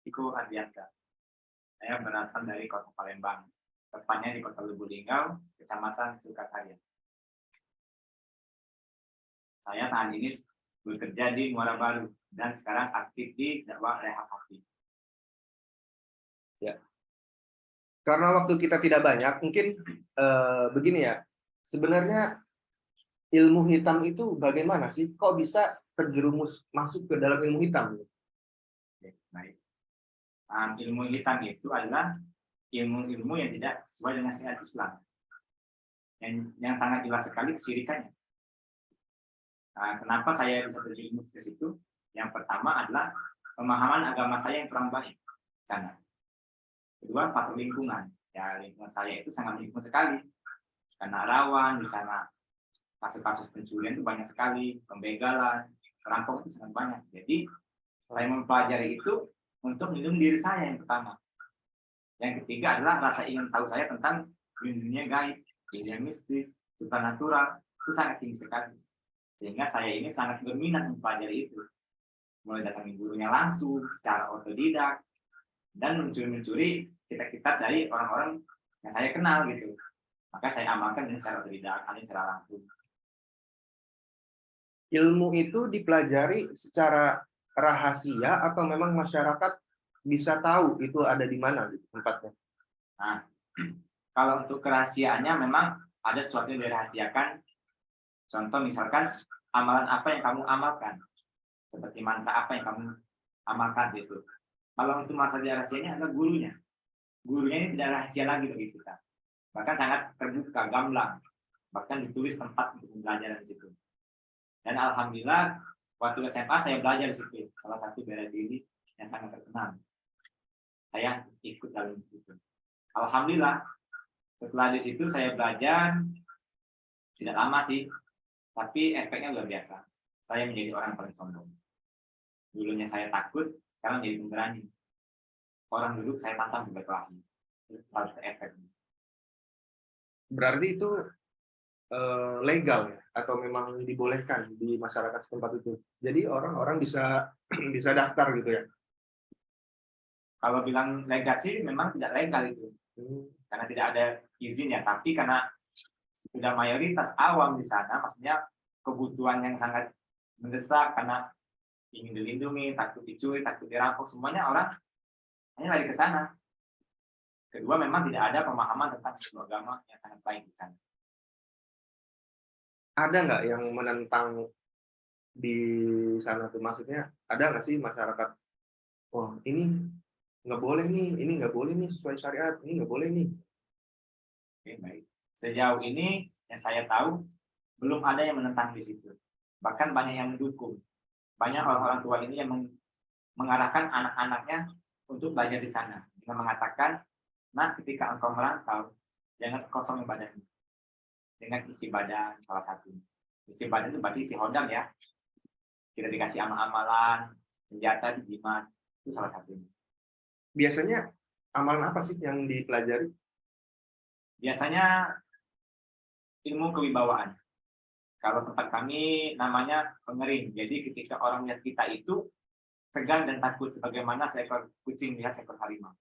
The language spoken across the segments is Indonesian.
Iko Ardiansa. Saya berasal dari Kota Palembang, tepatnya di Kota Lubuk Linggau, Kecamatan Sukakarya. Saya saat ini bekerja di Muara Baru dan sekarang aktif di dakwah rehab hati. Ya. Karena waktu kita tidak banyak, mungkin begini ya. Sebenarnya ilmu hitam itu bagaimana sih? Kok bisa terjerumus masuk ke dalam ilmu hitam? Oke, baik. Ilmu hitam itu adalah ilmu-ilmu yang tidak sesuai dengan syariat Islam. Yang sangat jelas sekali kesyirikannya. Kenapa saya bisa terjerumus ke situ? Yang pertama adalah pemahaman agama saya yang kurang baik. Sana. Kedua, faktor lingkungan. Ya, lingkungan saya itu sangat lingkungan sekali. Karena rawan, di sana kasus-kasus pencurian itu banyak sekali, pembegalan, perampok itu sangat banyak. Jadi, saya mempelajari itu untuk melindungi diri saya yang pertama. Yang ketiga adalah rasa ingin tahu saya tentang dunia gaib, dunia mistis, supranatural, itu sangat tinggi sekali. Sehingga saya ini sangat berminat mempelajari itu. Mulai datangi gurunya langsung, secara otodidak, dan mencuri-mencuri kitab-kitab dari orang-orang yang saya kenal gitu. Maka saya amalkan dengan secara otodidak, secara langsung. Ilmu itu dipelajari secara rahasia atau memang masyarakat bisa tahu itu ada di mana gitu, tempatnya? Nah, kalau untuk kerahasiaannya memang ada sesuatu yang dirahasiakan. Contoh misalkan amalan apa yang kamu amalkan, seperti mantra apa yang kamu amalkan gitu. Kalau untuk masalah rahasianya adalah gurunya. Gurunya ini tidak rahasia lagi bagi kita. Bahkan sangat terbuka, gamblang. Bahkan ditulis tempat untuk belajar di situ. Dan alhamdulillah waktu SMA saya belajar di situ. Salah satu bela diri yang sangat terkenal. Saya ikut dalam itu. Alhamdulillah setelah di situ saya belajar tidak lama sih, tapi efeknya luar biasa. Saya menjadi orang paling sombong. Dulunya saya takut, sekarang jadi pemberani. Orang duduk saya tantang berkelahi. Harus efek. Berarti itu legal ya? Atau memang dibolehkan di masyarakat setempat itu? Jadi orang-orang bisa bisa daftar gitu ya? Kalau bilang legasi memang tidak legal itu. Karena tidak ada izin ya, tapi karena sudah mayoritas awam di sana, maksudnya kebutuhan yang sangat mendesak karena ingin dilindungi, takut dicuri, takut dirampok, semuanya orang hanya lari ke sana. Kedua, memang tidak ada pemahaman tentang ilmu agama yang sangat baik di sana. Ada nggak yang menentang di sana tuh? Maksudnya ada nggak sih masyarakat, wah ini nggak boleh nih, ini nggak boleh nih sesuai syariat, ini nggak boleh nih. Oke, baik. Sejauh ini yang saya tahu belum ada yang menentang di situ. Bahkan banyak yang mendukung. Banyak orang-orang tua ini yang mengarahkan anak-anaknya untuk belajar di sana. Dengan mengatakan, nah ketika engkau merantau, jangan kosong badanmu. Dengan isi badan salah satu. Isi badan itu berarti isi hodam ya. Kita dikasih amal-amalan, senjata, jimat, itu salah satunya. Biasanya amalan apa sih yang dipelajari? Biasanya ilmu kewibawaan. Kalau tempat kami namanya pengering. Jadi ketika orang lihat kita itu segan dan takut sebagaimana seekor kucing lihat seekor harimau.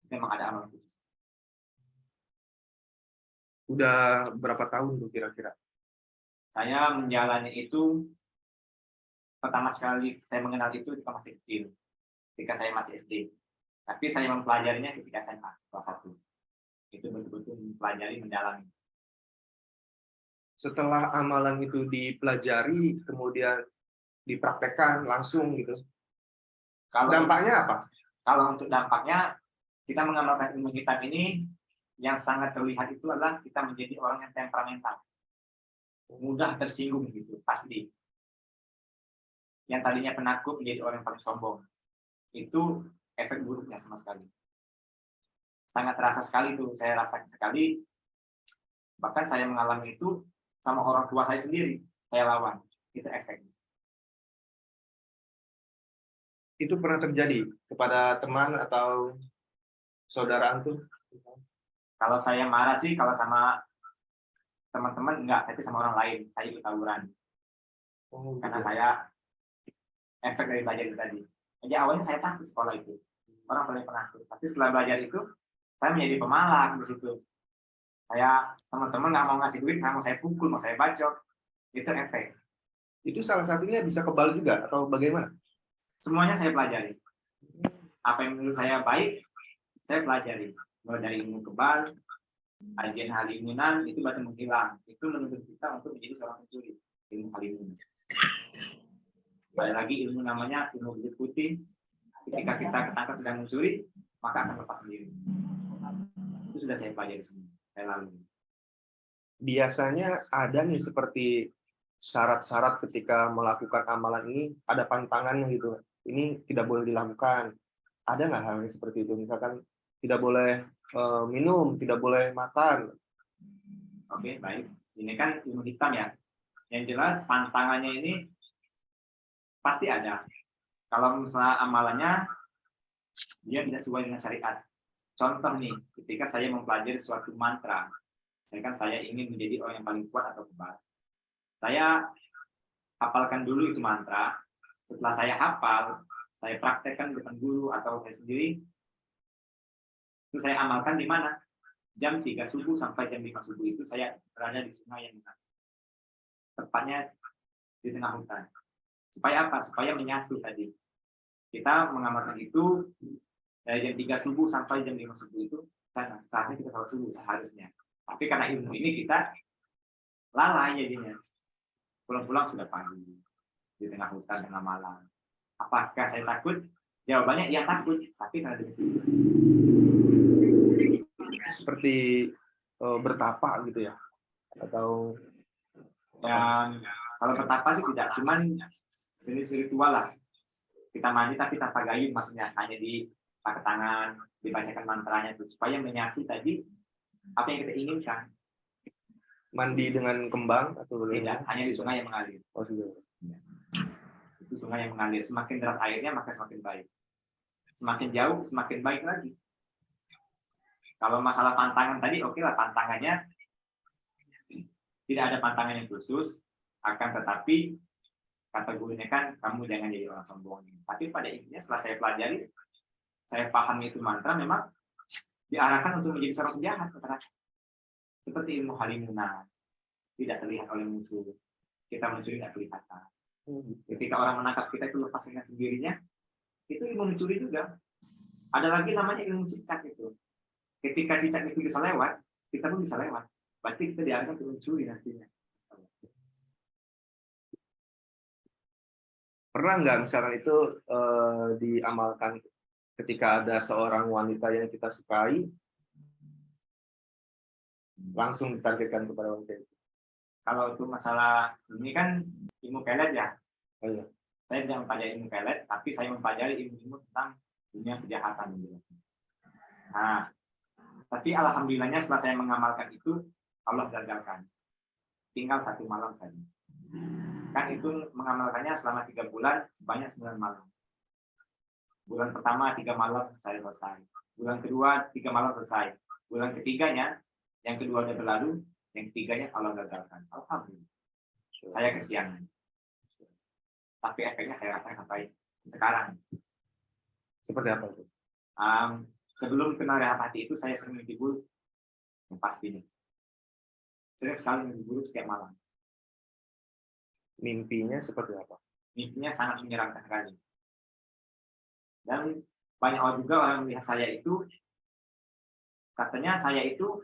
Itu memang ada amalan khusus. Udah berapa tahun tuh kira-kira? Saya menjalani itu pertama sekali saya mengenal itu ketika masih kecil, ketika saya masih SD. Tapi saya mempelajarinya ketika SMA kelas 1. Itu betul-betul mempelajari, mendalami. Setelah amalan itu dipelajari, kemudian dipraktekkan langsung gitu. Dampaknya apa? Kalau untuk dampaknya, kita mengamalkan ilmu hitam ini, yang sangat terlihat itu adalah kita menjadi orang yang temperamental. Mudah tersinggung gitu, pasti. Yang tadinya penakut menjadi orang yang paling sombong. Itu efek buruknya sama sekali. Sangat terasa sekali tuh, saya rasakan sekali. Bahkan saya mengalami itu sama orang tua saya sendiri, saya lawan. Itu efeknya. Itu pernah terjadi kepada teman atau saudara antum? Kalau saya marah sih, kalau sama teman-teman enggak, tapi sama orang lain, saya ikut tawuran. Karena saya efek dari belajar itu tadi. Jadi awalnya saya takut sekolah itu. orang paling penakut. Tapi setelah belajar itu, saya menjadi pemalas di situ. Saya teman-teman nggak mau ngasih duit, nggak mau saya pukul, mau saya bacok, itu efek. Itu salah satunya bisa kebal juga atau bagaimana? Semuanya saya pelajari. Apa yang menurut saya baik, saya pelajari. Mulai dari ilmu kebal, ajian halimunan, itu batu menghilang. Itu menuntut kita untuk menjadi seorang pencuri. Ilmu halimunan. Ada lagi ilmu namanya ilmu bilik putih. Ketika kita ketangkap sedang mencuri, maka akan lepas sendiri. Itu sudah saya pelajari semua. Saya lalui. Biasanya ada nih seperti syarat-syarat ketika melakukan amalan ini, ada pantangannya gitu. Ini tidak boleh dilakukan. Ada nggak hal yang seperti itu? Misalkan tidak boleh minum, tidak boleh makan. Oke, baik. Ini kan ilmu hitam ya. Yang jelas pantangannya ini pasti ada. Kalau misalnya amalannya dia tidak sesuai dengan syariat. Contoh nih, ketika saya mempelajari suatu mantra, saya ingin menjadi orang yang paling kuat atau kebal. Saya hafalkan dulu itu mantra. Setelah saya hafal, saya praktekkan di depan guru atau saya sendiri. Itu saya amalkan di mana? Jam 3 subuh sampai jam 5 subuh itu saya berada di sungai yang mengalir. Tepatnya di tengah hutan. Supaya apa? Supaya menyatu tadi. Kita mengamalkan itu dari jam 3 subuh sampai jam 5 subuh itu saatnya kita sholat subuh seharusnya. Tapi karena ilmu ini kita lalai jadinya. Pulang-pulang sudah pagi di tengah hutan tengah malam. Apakah saya takut? Jawabannya iya takut, tapi karena Seperti bertapa gitu ya, atau yang kalau bertapa sih tidak, cuman jenis ritual lah. Kita mandi tapi tanpa gayung, maksudnya hanya di pakai tangan, dibacakan mantranya itu supaya menyatu tadi apa yang kita inginkan. mandi dengan kembang atau Tidak, bagaimana? hanya di sungai yang mengalir. Oh, sudah. Itu sungai yang mengalir. Semakin deras airnya maka semakin baik. Semakin jauh semakin baik lagi. Kalau masalah pantangan tadi, oke lah, pantangannya tidak ada pantangan yang khusus, akan tetapi kata gurunya kan kamu jangan jadi orang sombong. Tapi pada intinya setelah saya pelajari, saya pahami itu mantra memang diarahkan untuk menjadi seorang penjahat. Seperti ilmu halimunan, tidak terlihat oleh musuh. Kita mencuri tidak kelihatan. Ketika orang menangkap kita itu lepas dengan sendirinya, itu ilmu mencuri juga. Ada lagi namanya ilmu cicak itu. Ketika cicak itu bisa lewat, kita pun bisa lewat. Berarti kita diarahkan untuk mencuri nantinya. Pernah nggak misalkan itu diamalkan ketika ada seorang wanita yang kita sukai, langsung ditargetkan kepada wanita itu? Kalau itu masalah ini kan ilmu pelet ya. Oh, iya. Saya tidak mempelajari ilmu pelet, tapi saya mempelajari ilmu-ilmu tentang dunia kejahatan. Nah, tapi alhamdulillahnya setelah saya mengamalkan itu, Allah gagalkan. Tinggal 1 malam saja. Kan itu mengamalkannya selama 3 bulan, sebanyak 9 malam. Bulan pertama 3 malam saya selesai. Bulan kedua 3 malam selesai. Bulan ketiganya, yang kedua udah berlalu, yang ketiganya Allah gagalkan. Alhamdulillah. Saya kesiangan. Tapi efeknya saya rasakan sampai sekarang. Seperti apa itu? Sebelum kenal rehat hati itu saya sering mimpi buruk. Yang pastinya. Sering sekali mimpi buruk setiap malam. Mimpinya seperti apa? Mimpinya sangat menyeramkan sekali. Dan banyak orang juga orang melihat saya itu, katanya saya itu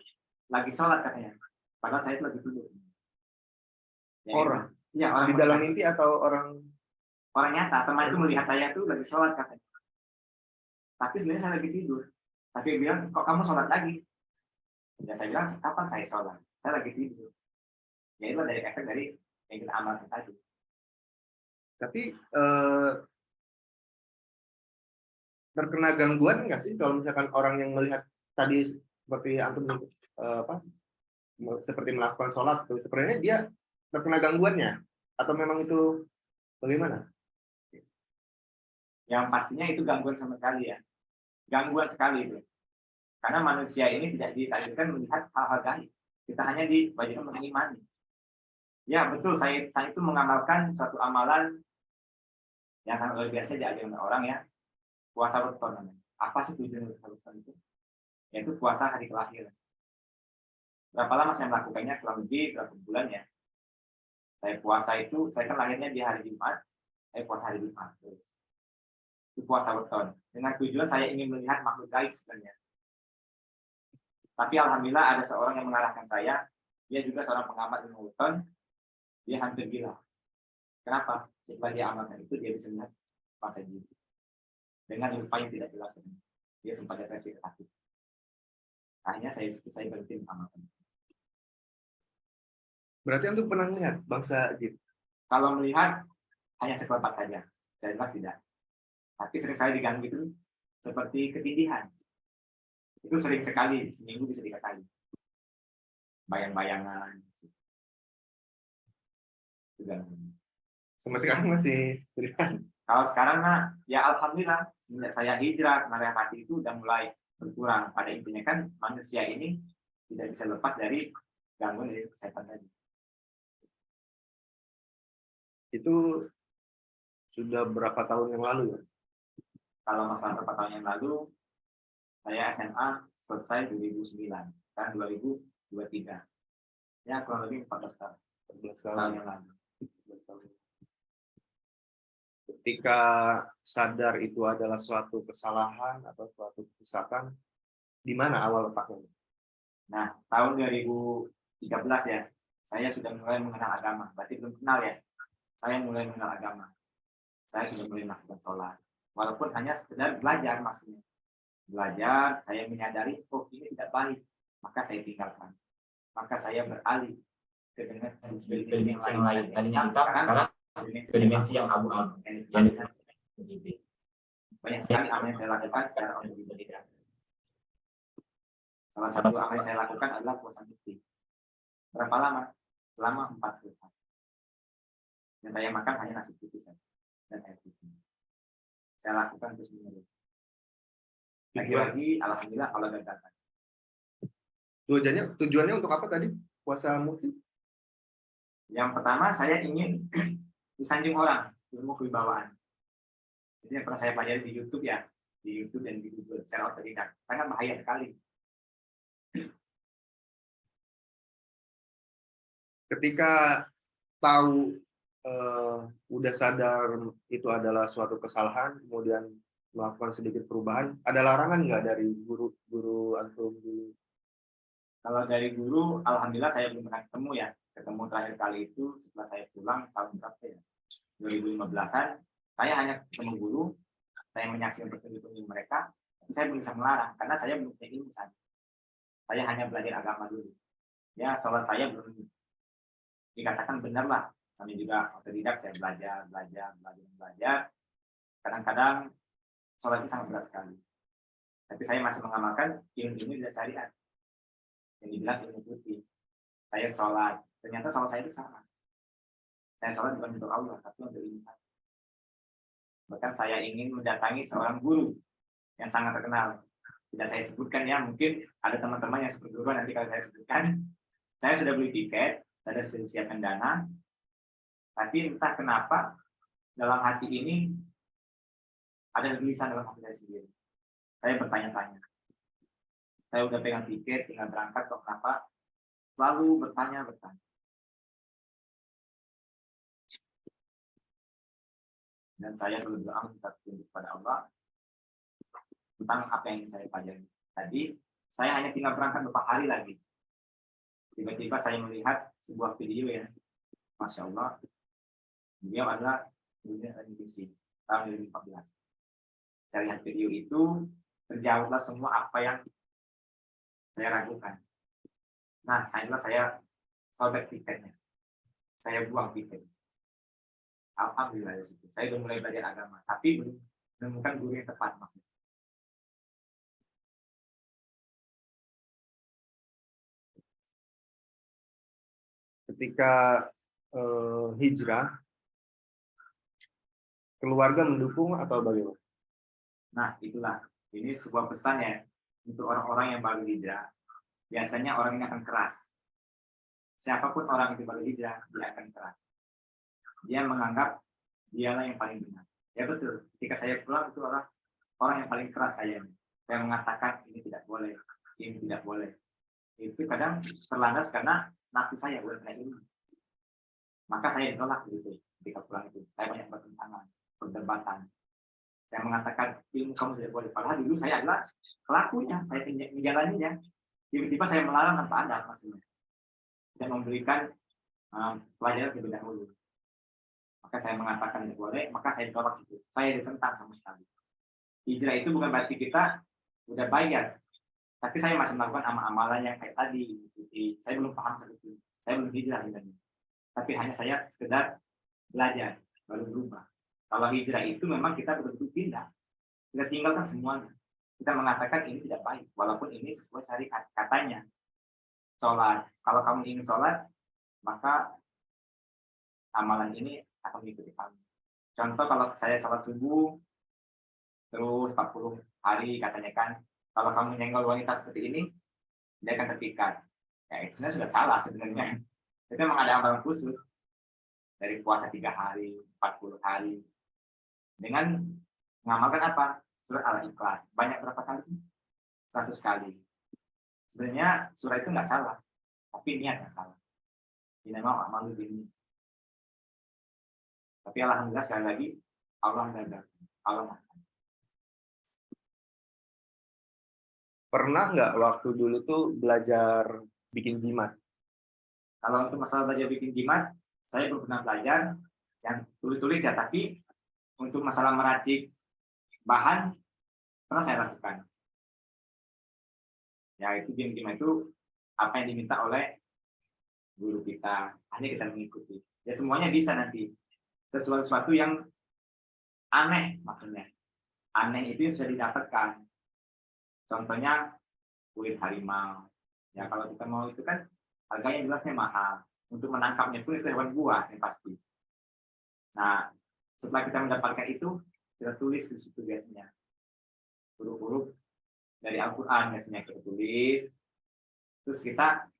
lagi sholat katanya. Padahal saya itu lagi tidur. Ya, orang? Ya, orang di dalam mimpi atau orang? Orang nyata. Teman itu melihat saya itu lagi sholat katanya. Tapi sebenarnya saya lagi tidur. Tapi dia bilang, kok kamu sholat lagi? Ya saya bilang, kapan saya sholat? Saya lagi tidur. Ya itu dari efek dari yang kita amalkan tadi. Tapi terkena gangguan nggak sih kalau misalkan orang yang melihat tadi seperti antum seperti melakukan sholat, sebenarnya dia terkena gangguannya atau memang itu bagaimana? Yang pastinya itu gangguan sama sekali ya. Gangguan sekali itu. Karena manusia ini tidak ditakdirkan melihat hal-hal gaib. Kita hanya diwajibkan mengimani. Ya betul, saya itu mengamalkan suatu amalan yang sangat luar biasa diajarkan orang ya. Puasa beton namanya. Apa sih tujuan Ramadan itu? Yaitu puasa hari kelahiran. Berapa lama saya melakukannya? Kurang lebih berapa bulan ya? Saya puasa itu, saya kan lahirnya di hari Jumat, saya puasa hari Jumat. Terus. Itu puasa weton. Dengan tujuan saya ingin melihat makhluk gaib sebenarnya. Tapi alhamdulillah ada seorang yang mengalahkan saya. Dia juga seorang pengamat ilmu weton. Dia hampir gila. Kenapa? Setelah dia amalkan itu, dia bisa melihat puasa itu. Dengan lupa yang tidak jelas. Dia sempat depresi ketakutan. Akhirnya saya berhenti mengamalkan. Berarti untuk pernah lihat bangsa jin? Kalau melihat hanya sekelebat saja, saya jelas tidak. Tapi sering saya diganggu itu seperti ketindihan. Itu sering sekali, seminggu bisa 3 kali. Bayang-bayangan. Sama sekarang masih berikan. Kalau sekarang ya alhamdulillah semenjak saya hijrah, kemarin hati itu udah mulai berkurang. Pada intinya kan manusia ini tidak bisa lepas dari gangguan dari kesehatan tadi. Itu sudah berapa tahun yang lalu ya? Kalau masalah berapa tahun yang lalu, saya SMA selesai 2009, kan 2023. Ya kurang lebih 14 tahun. 14 tahun tahun yang lalu. Ketika sadar itu adalah suatu kesalahan atau suatu kesesatan, di mana awal letaknya? Nah, tahun 2013 ya, saya sudah mulai mengenal agama. Berarti belum kenal ya. Saya mulai mengenal agama. Saya sudah mulai melakukan sholat. Walaupun hanya sekedar belajar maksudnya. Belajar, saya menyadari, oh ini tidak baik. Maka saya tinggalkan. Maka saya beralih ke dimensi yang lain. Tadinya hitam, sekarang ke dimensi yang abu-abu. Banyak sekali amal yang saya lakukan secara otodidak. Salah satu amal yang saya lakukan adalah puasa putih. Berapa lama? Selama 40 hari. Dan saya makan hanya nasi putih saja dan air putih. Saya lakukan terus menerus. Lagi-lagi, alhamdulillah kalau gagal. Tujuannya untuk apa tadi? Puasa mufti? Yang pertama, saya ingin disanjung orang, ilmu kewibawaan. Ini yang pernah saya pelajari di YouTube ya, di YouTube dan di Google secara otodidak. Sangat bahaya sekali. Ketika tahu udah sadar itu adalah suatu kesalahan, kemudian melakukan sedikit perubahan, ada larangan nggak dari guru antum dulu? Kalau dari guru, alhamdulillah saya belum pernah ketemu ya. Ketemu terakhir kali itu setelah saya pulang tahun berapa ya? 2015-an. Saya hanya ketemu guru, saya menyaksikan petunjuk-petunjuk mereka, tapi saya belum bisa melarang karena saya belum punya ilmu saja. Saya hanya belajar agama dulu. Ya, sholat saya belum dikatakan benar lah. Kami juga otodidak, saya belajar. Kadang-kadang sholat itu sangat berat sekali. Tapi saya masih mengamalkan ilmu-ilmu dari syariat. Yang dibilang ilmu putih. Saya sholat. Ternyata sholat saya itu sama. Saya sholat bukan untuk Allah, tapi untuk ilmu saya. Bahkan saya ingin mendatangi seorang guru yang sangat terkenal. Tidak saya sebutkan ya, mungkin ada teman-teman yang seperti guru nanti kalau saya sebutkan. Saya sudah beli tiket, saya sudah siapkan dana, tapi entah kenapa dalam hati ini ada tulisan dalam hati saya sendiri. Saya bertanya-tanya. Saya udah pegang tiket, tinggal berangkat, kok kenapa selalu bertanya. Dan saya selalu berdoa minta petunjuk kepada Allah tentang apa yang saya pelajari. Tadi saya hanya tinggal berangkat beberapa hari lagi. Tiba-tiba saya melihat sebuah video ya, Masya Allah. Beliau adalah dunia televisi tahun 2014. Saya lihat video itu, terjawablah semua apa yang saya ragukan. Nah, saya sobek tiketnya. Saya buang tiket. Alhamdulillah ya, saya sudah mulai belajar agama, tapi belum menemukan guru yang tepat maksudnya. Ketika hijrah, keluarga mendukung atau bagaimana? Nah, itulah. Ini sebuah pesan ya untuk orang-orang yang baru hijrah. Biasanya orang ini akan keras. Siapapun orang itu baru hijrah, dia akan keras. Dia menganggap dialah yang paling benar. Ya betul. Ketika saya pulang itu orang orang yang paling keras saya. Saya mengatakan ini tidak boleh, ini tidak boleh. Itu kadang terlandas karena nafsu saya bukan kayak ini. Maka saya ditolak gitu ketika pulang itu. Saya banyak bertentangan, perdebatan. Saya mengatakan ilmu kamu tidak boleh. Padahal dulu saya adalah pelakunya, saya menjalaninya. Tiba-tiba saya melarang tanpa ada maksudnya. Dan memberikan pelajaran terlebih dahulu. Maka saya mengatakan tidak boleh, maka saya ditolak itu. Saya ditentang sama sekali. Hijrah itu bukan berarti kita udah bayar, tapi saya masih melakukan amalan yang kayak tadi. Saya belum paham seperti itu. Saya belum hijrah sebenarnya. Tapi hanya saya sekedar belajar, baru berubah. Kalau hijrah itu memang kita betul-betul pindah. Kita tinggalkan semuanya. Kita mengatakan ini tidak baik, walaupun ini sesuai syariat katanya. Sholat, kalau kamu ingin sholat, maka amalan ini akan mengikuti kamu. Contoh kalau saya sholat subuh, terus 40 hari katanya kan, kalau kamu nyenggol wanita seperti ini, dia akan terpikat. Ya itu sudah salah sebenarnya. Itu memang ada amalan khusus. Dari puasa 3 hari, 40 hari. Dengan mengamalkan apa? Surat Al-Ikhlas. Banyak berapa kali sih? 100 kali. Sebenarnya surat itu nggak salah, tapi niat yang salah. Ini memang amal ini. Tapi alhamdulillah sekali lagi, Allah gagal. Allah maksud. Pernah nggak waktu dulu tuh belajar bikin jimat? Kalau untuk masalah belajar bikin jimat, saya belum pernah belajar yang tulis-tulis ya, tapi untuk masalah meracik bahan pernah saya lakukan. Ya itu jimat itu apa yang diminta oleh guru kita, hanya kita mengikuti. Ya semuanya bisa nanti. Sesuatu yang aneh maksudnya. Aneh itu yang sudah didapatkan. Contohnya kulit harimau. Ya kalau kita mau itu kan harganya jelasnya mahal. Untuk menangkapnya pun itu hewan buas yang pasti. Nah, setelah kita mendapatkan itu, kita tulis di situ biasanya. Huruf-huruf dari Al-Quran biasanya kita tulis. Terus kita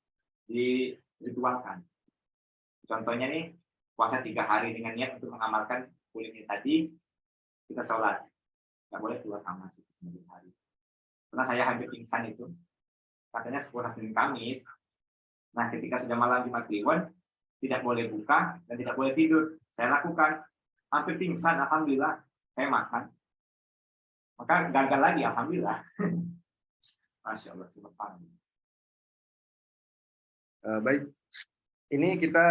diritualkan. Contohnya nih, puasa 3 hari dengan niat untuk mengamalkan kulitnya tadi, kita sholat. Nggak boleh keluar kamar 9 hari. Karena saya hampir pingsan itu. Katanya sepuasa Senin Kamis. Nah, ketika sudah malam Jumat Kliwon, tidak boleh buka dan tidak boleh tidur. Saya lakukan. Hampir pingsan, alhamdulillah. Saya makan. Maka gagal lagi, alhamdulillah. Masya Allah, subhanallah. Baik, ini kita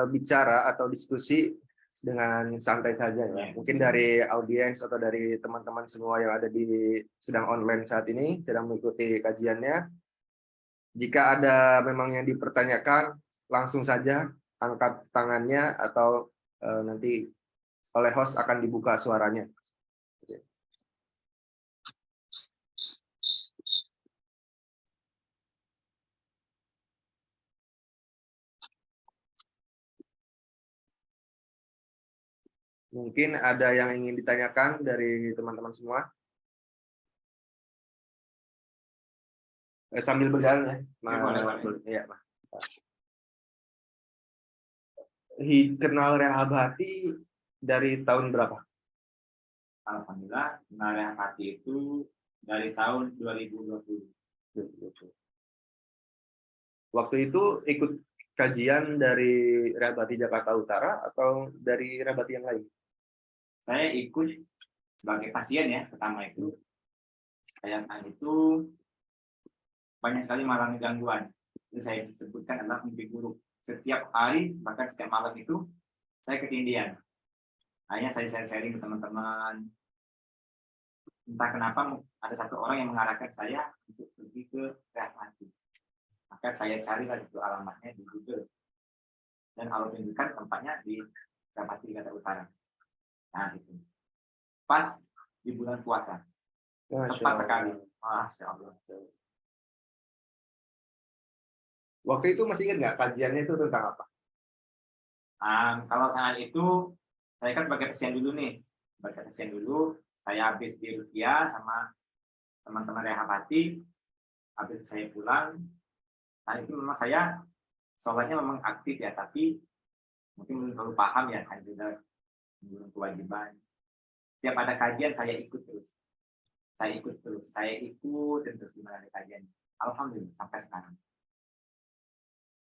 bicara atau diskusi dengan santai saja ya. Mungkin dari audiens atau dari teman-teman semua yang ada di sedang online saat ini, sedang mengikuti kajiannya. Jika ada memang yang dipertanyakan, langsung saja angkat tangannya atau nanti oleh host akan dibuka suaranya. Mungkin ada yang ingin ditanyakan dari teman-teman semua. Sambil berjalan ya. Kenal Rehabati dari tahun berapa? Alhamdulillah, kenal Rehabati itu dari tahun 2020. Waktu itu ikut kajian dari Rehabati Jakarta Utara atau dari Rehabati yang lain? Saya ikut sebagai pasien ya, pertama itu. Saya saat itu banyak sekali mengalami gangguan. Itu saya sebutkan adalah mimpi buruk. Setiap hari, bahkan setiap malam itu, saya ketindihan. Hanya saya sharing ke teman-teman. Entah kenapa ada satu orang yang mengarahkan saya untuk pergi ke Rehabati. Maka saya carilah itu alamatnya di Google. Dan Allah tunjukkan tempatnya di Rehabati Jakarta Utara. Nah, itu. Pas di bulan puasa. Tepat sekali. Masya Allah. Waktu itu masih ingat nggak kajiannya itu tentang apa? Kalau saat itu, saya kan sebagai pasien dulu nih. Sebagai pasien dulu, saya habis di Rukia sama teman-teman Rehabati. Habis saya pulang, saat itu memang saya sholatnya memang aktif ya, tapi mungkin belum terlalu paham ya, kan sudah belum kewajiban. Tiap ada kajian saya ikut terus. saya ikut terus, saya ikut dan terus menjalani kajian. Alhamdulillah sampai sekarang.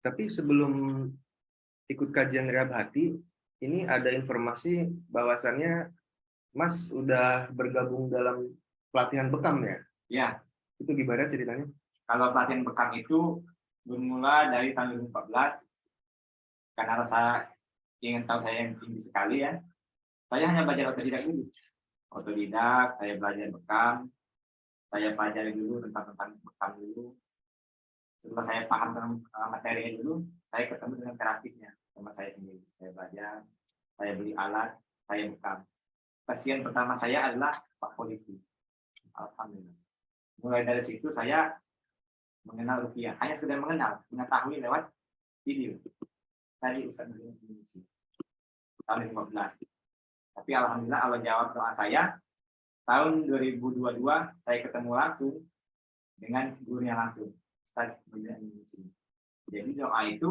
Tapi sebelum ikut kajian rehab hati, ini ada informasi bahwasannya Mas udah bergabung dalam pelatihan bekam ya? Ya, Itu gimana ceritanya? kalau pelatihan bekam itu bermula dari tahun 2014 karena rasa ingin tahu saya yang tinggi sekali ya. Saya hanya belajar otodidak dulu. Otodidak, saya belajar bekam, saya pelajari dulu tentang bekam dulu. Setelah saya paham tentang materinya dulu, saya ketemu dengan terapisnya sama saya sendiri. Saya belajar, saya beli alat, saya bekam. Pasien pertama saya adalah Pak Polisi. Alhamdulillah. Mulai dari situ saya mengenal rupiah. Hanya sekedar mengenal, mengetahui lewat video. Tadi Ustaz Indonesia tahun 2015. Tapi alhamdulillah Allah jawab doa saya. Tahun 2022 saya ketemu langsung dengan gurunya langsung. Ustaz Indonesia. Jadi doa itu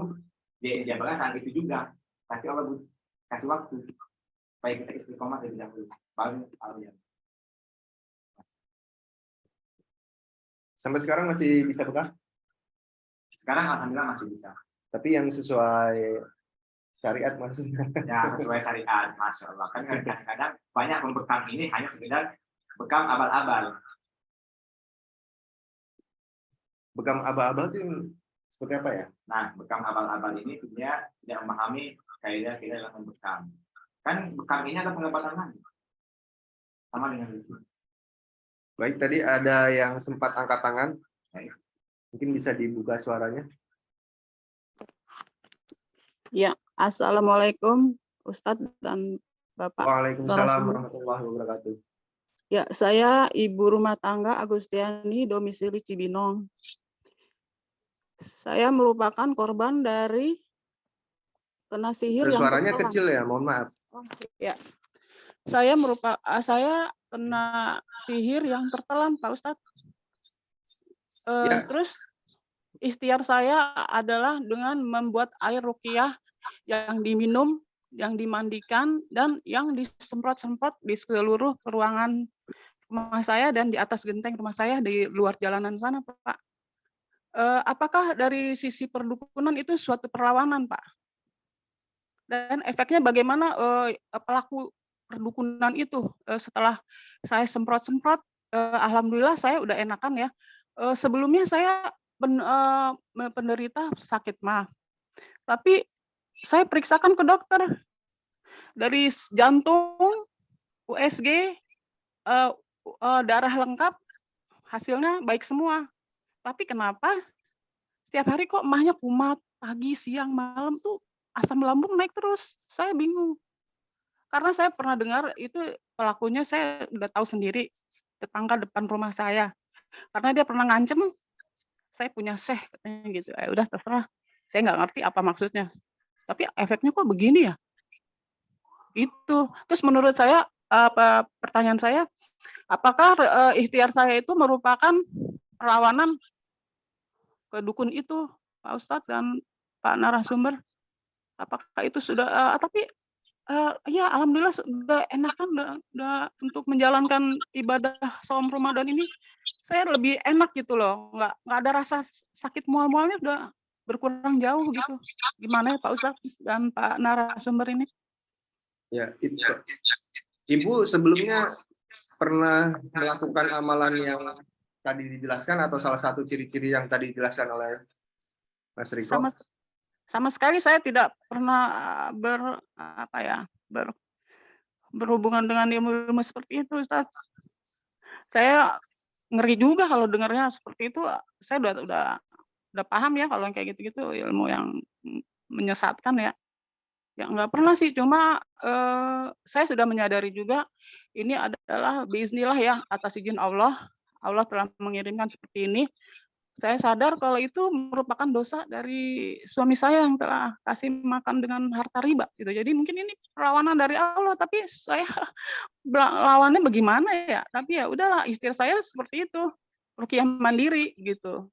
dia dijawabkan saat itu juga. Tapi Allah kasih waktu supaya kita istiqomah terlebih dahulu. Baru Allah. Sampai sekarang masih bisa bekam? Sekarang alhamdulillah masih bisa. Tapi yang sesuai syariat maksudnya. Ya, sesuai syariat, Masya Allah. Kan kadang-kadang banyak pembekam ini hanya sekedar bekam abal-abal. Bekam abal-abal itu seperti apa ya? Nah, bekam abal-abal ini dia tidak memahami kaidah-kaidah dalam membekam. Kan bekam ini ada pengobatan lagi. Sama dengan itu. Baik, tadi ada yang sempat angkat tangan. Baik. Mungkin bisa dibuka suaranya. Ya, Assalamualaikum Ustadz dan Bapak. Waalaikumsalam narasumber. warahmatullahi wabarakatuh. Ya, saya ibu rumah tangga Agustiani, domisili Cibinong. Saya merupakan korban dari kena sihir yang Suaranya tertelan. kecil ya, mohon maaf. Oh, ya. Saya kena sihir yang tertelan, Pak Ustadz. Ya. Terus ikhtiar saya adalah dengan membuat air ruqyah yang diminum, yang dimandikan, dan yang disemprot-semprot di seluruh ruangan rumah saya dan di atas genteng rumah saya di luar jalanan sana, Pak. Apakah dari sisi perdukunan itu suatu perlawanan, Pak? Dan efeknya bagaimana pelaku perdukunan itu setelah saya semprot-semprot, alhamdulillah saya udah enakan ya. Sebelumnya saya penderita sakit mah, tapi saya periksakan ke dokter dari jantung, USG, darah lengkap, hasilnya baik semua. Tapi kenapa setiap hari kok emahnya kumat, pagi, siang, malam tuh asam lambung naik terus? Saya bingung. Karena saya pernah dengar itu pelakunya saya udah tahu sendiri, tetangga depan rumah saya. Karena dia pernah ngancem, saya punya syekh katanya gitu. Udah terserah. Saya nggak ngerti apa maksudnya. Tapi efeknya kok begini ya? Itu. Terus menurut saya, pertanyaan saya, apakah ikhtiar saya itu merupakan perlawanan ke dukun itu, Pak Ustadz dan Pak narasumber? Apakah itu sudah, tapi ya alhamdulillah sudah enakan, udah untuk menjalankan ibadah saum Ramadan ini, saya lebih enak gitu loh, nggak ada rasa sakit mual-mualnya udah berkurang jauh gitu. Gimana ya Pak Ustadz dan Pak narasumber ini? Ya, itu. Ibu sebelumnya pernah melakukan amalan yang tadi dijelaskan atau salah satu ciri-ciri yang tadi dijelaskan oleh Mas Riko? Sama sekali saya tidak pernah berhubungan dengan ilmu-ilmu seperti itu, Ustaz. Saya ngeri juga kalau dengarnya seperti itu. Saya udah paham ya kalau yang kayak gitu-gitu ilmu yang menyesatkan ya. Ya nggak pernah sih, cuma saya sudah menyadari juga ini adalah biiznillah ya atas izin Allah. Allah telah mengirimkan seperti ini. Saya sadar kalau itu merupakan dosa dari suami saya yang telah kasih makan dengan harta riba gitu. Jadi mungkin ini perlawanan dari Allah, tapi saya lawannya bagaimana ya? Tapi ya udahlah, ikhtiar saya seperti itu. Ruqyah mandiri gitu.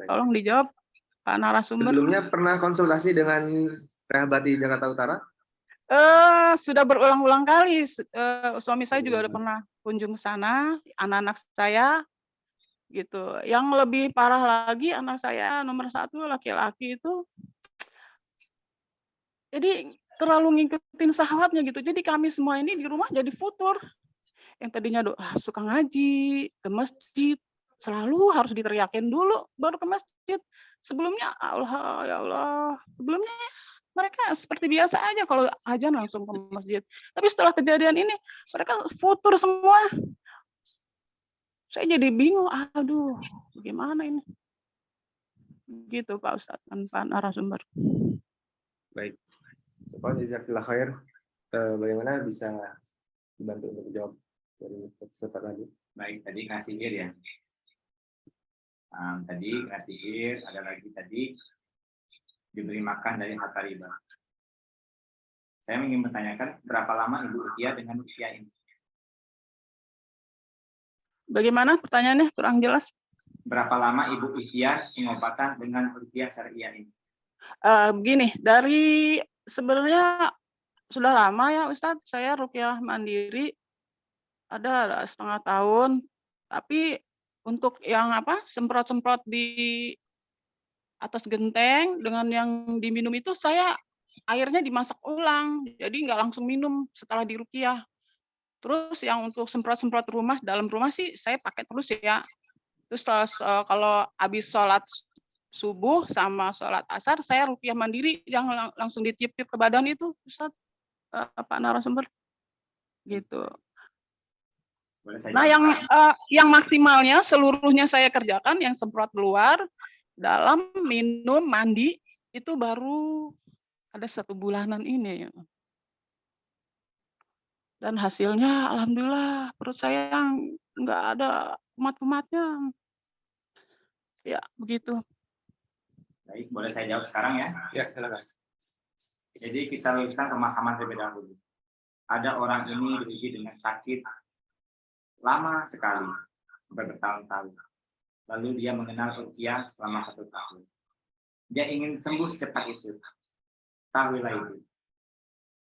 Tolong dijawab Pak narasumber. Sebelumnya pernah konsultasi dengan Rehab Hati Jakarta Utara? Sudah berulang-ulang kali, suami saya juga udah pernah kunjung ke sana, anak-anak saya, gitu. Yang lebih parah lagi anak saya nomor 1 laki-laki itu, jadi terlalu ngikutin syahwatnya gitu. Jadi kami semua ini di rumah jadi futur. Yang tadinya suka ngaji, ke masjid, selalu harus diteriakin dulu baru ke masjid. Sebelumnya Allah ya Allah, sebelumnya mereka seperti biasa aja kalau azan langsung ke masjid. Tapi setelah kejadian ini mereka futur semua. Saya jadi bingung, aduh bagaimana ini? Gitu Pak Ustadz dan Pak narasumber. Baik. Bapak jazakallah khair. Bagaimana bisa dibantu untuk menjawab dari peserta tadi? Baik, tadi ngasih ya. Tadi ngasih ada lagi tadi diberi makan dari harta riba. Saya ingin bertanyakan berapa lama Ibu Rukiah dengan usia ini? Bagaimana pertanyaannya kurang jelas? Berapa lama Ibu Rukiah pengobatan dengan rukiah syariah ini? Begini, dari sebenarnya sudah lama ya Ustadz, saya rukiah mandiri ada setengah tahun, tapi untuk yang semprot-semprot di atas genteng dengan yang diminum itu saya airnya dimasak ulang, jadi nggak langsung minum setelah dirukiah. Terus yang untuk semprot-semprot rumah, dalam rumah sih saya pakai terus ya. Terus kalau habis sholat subuh sama sholat asar, saya rukiah mandiri yang langsung ditiup-tiup ke badan itu, Ustaz, Pak narasumber, gitu. Nah, yang maksimalnya seluruhnya saya kerjakan, yang semprot luar, dalam, minum, mandi, itu baru ada 1 bulanan ini. Dan hasilnya alhamdulillah perut saya nggak ada kumat-kumatnya. Ya, begitu. Baik, boleh saya jawab sekarang ya? Ya, silakan. Jadi kita luruskan pemahaman terlebih dahulu. Ada orang ini diuji dengan sakit lama sekali, sampai bertahun-tahun. Lalu dia mengenal rukiah selama 1 tahun. Dia ingin sembuh secepat itu. Tahuilah itu.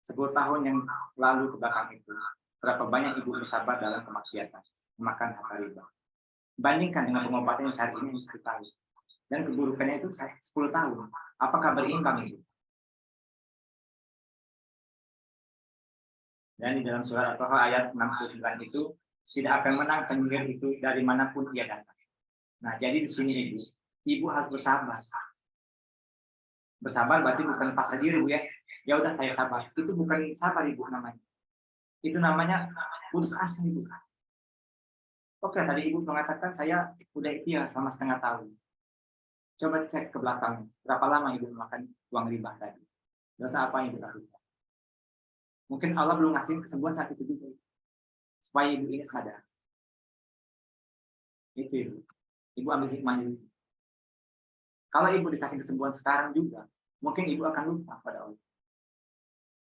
10 tahun yang lalu ke belakang itu, berapa banyak ibu bersabar dalam kemaksiatan, memakan harta riba. Bandingkan dengan pengobatan yang syar'i ini 10 tahun. Dan keburukannya itu 10 tahun. Apakah berimbang itu? Dan di dalam surat Al-Toha ayat 69 itu, tidak akan menang penyihir itu dari manapun ia datang. Nah, jadi di sini ibu harus bersabar. Bersabar berarti bukan pasrah diri, Bu ya. Ya udah saya sabar. Itu bukan sabar Ibu namanya. Itu namanya putus asa Ibu. Oke, tadi Ibu mengatakan saya udah ikhtiar selama setengah tahun. Coba cek ke belakang. Berapa lama Ibu makan uang riba tadi? Dosa apa yang Ibu lakukan? Mungkin Allah belum ngasih kesembuhan saat itu juga. Supaya Ibu ini sadar. Itu Ibu. Ibu ambil hikmahnya. Kalau Ibu dikasih kesembuhan sekarang juga, mungkin Ibu akan lupa pada Allah.